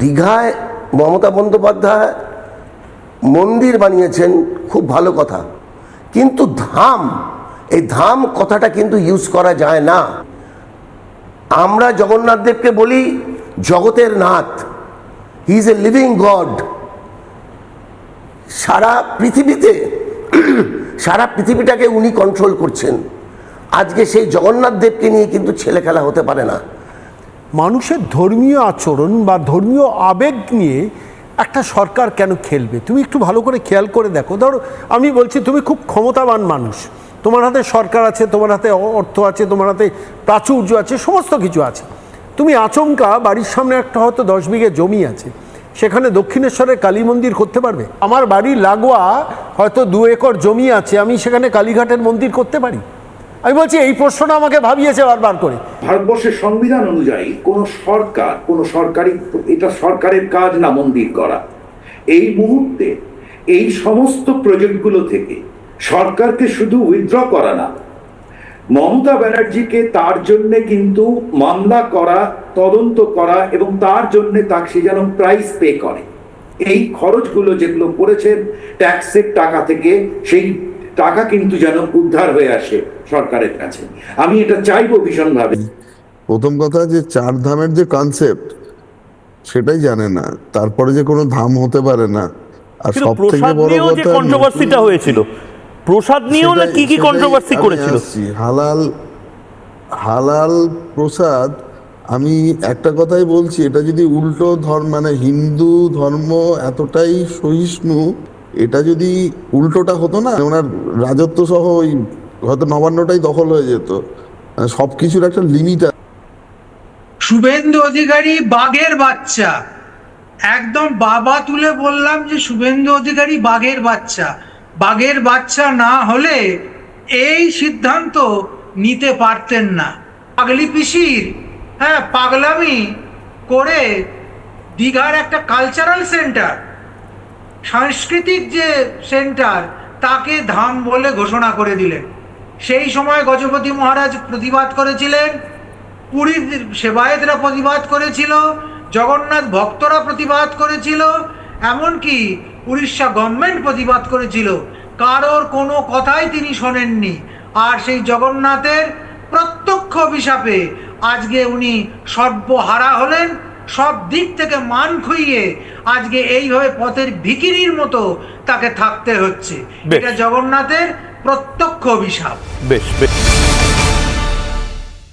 দীঘায় মমতা বন্দ্যোপাধ্যায় মন্দির বানিয়েছেন, খুব ভালো কথা, কিন্তু ধাম, এই ধাম কথাটা কিন্তু ইউজ করা যায় না। আমরা জগন্নাথ দেবকে বলি জগতের নাথ, he is a living god. সারা পৃথিবীটাকে উনি কন্ট্রোল করছেন। আজকে সেই জগন্নাথ দেবকে নিয়ে কিন্তু ছেলে খেলা হতে পারে না। মানুষের ধর্মীয় আচরণ বা ধর্মীয় আবেগ নিয়ে একটা সরকার কেন খেলবে? তুমি একটু ভালো করে খেয়াল করে দেখো। ধরো আমি বলছি, তুমি খুব ক্ষমতাবান মানুষ, তোমার হাতে সরকার আছে, তোমার হাতে অর্থ আছে, তোমার হাতে প্রাচুর্য আছে, সমস্ত কিছু আছে। তুমি আচমকা বাড়ির সামনে একটা হয়তো 10 বিঘে জমি আছে, সেখানে দক্ষিণেশ্বরের কালী মন্দির করতে পারবে? আমার বাড়ির লাগোয়া হয়তো 2 একর জমি আছে, আমি সেখানে কালীঘাটের মন্দির করতে পারি? আমি বলছি এই প্রশ্নটা আমাকে ভাবিয়েছে বারবার করে। ভারতবর্ষের সংবিধান অনুযায়ী কোন সরকারি, এটা সরকারের কাজ না মন্দির করা। এই মুহূর্তে এই সমস্ত প্রজেক্টগুলো থেকে সরকারকে শুধু উইথড্র করা না, মমতা ব্যানার্জিকে তার জন্য কিন্তু মামলা করা, তদন্ত করা এবং তার জন্য তাকে যেন প্রাইস পে করে। এই খরচগুলো যেগুলো করেছেন ট্যাক্সের টাকা থেকে, সেই টাকা কিন্তু যেন উদ্ধার হয়ে আসে সরকারের কাছে। আমি এটা চাইবো ভীষণভাবে। প্রথম কথা যে 4 ধামের যে কনসেপ্ট সেটাই জানে না, তারপরে যে কোনো ধাম হতে পারে না। আর সব থেকে বড় কথা, কন্ট্রোভার্সিটা হয়েছিল প্রসাদ নিয়েও, না কি কন্ট্রোভার্সি করেছিল? হালাল প্রসাদ। আমি একটা কথাই বলছি, এটা যদি উল্টো ধর্ম, মানে হিন্দু ধর্ম এতটাই সহিষ্ণু, এটা যদি উল্টোটা হতো না, ওনার রাজত্ব সহ ওই হয়তো 52টাই দখল হয়ে যেত। সবকিছুর একটা লিমিট আছে। শুভেন্দু অধিকারী বাঘের বাচ্চা, একদম বাবা তুলে বললাম যে শুভেন্দু অধিকারী বাঘের বাচ্চা। বাঘের বাচ্চা না হলে এই সিদ্ধান্ত নিতে পারতেন না। পাগলি পিসির পাগলামি করে দীঘার একটা কালচারাল সেন্টার, সাংস্কৃতিক যে সেন্টার, তাকে ধাম বলে ঘোষণা করে দিলেন। সেই সময় গজপতি মহারাজ প্রতিবাদ করেছিলেন, পুরীর সেবায়েতরা প্রতিবাদ করেছিল, জগন্নাথ ভক্তরা প্রতিবাদ করেছিল, এমনকি উড়িষ্যা গভর্নমেন্ট প্রতিবাদ করেছিল। কারোর কোনো কথাই তিনি শোনেননি। আর সেই জগন্নাথের প্রত্যক্ষ অভিশাপে আজকে উনি সর্বহারা হলেন, সব দিক থেকে মান খুইয়ে আজকে এইভাবে পথের ভিখিরির মতো তাকে থাকতে হচ্ছে। এটা জগন্নাথের প্রত্যক্ষ অভিশাপ। বেশ।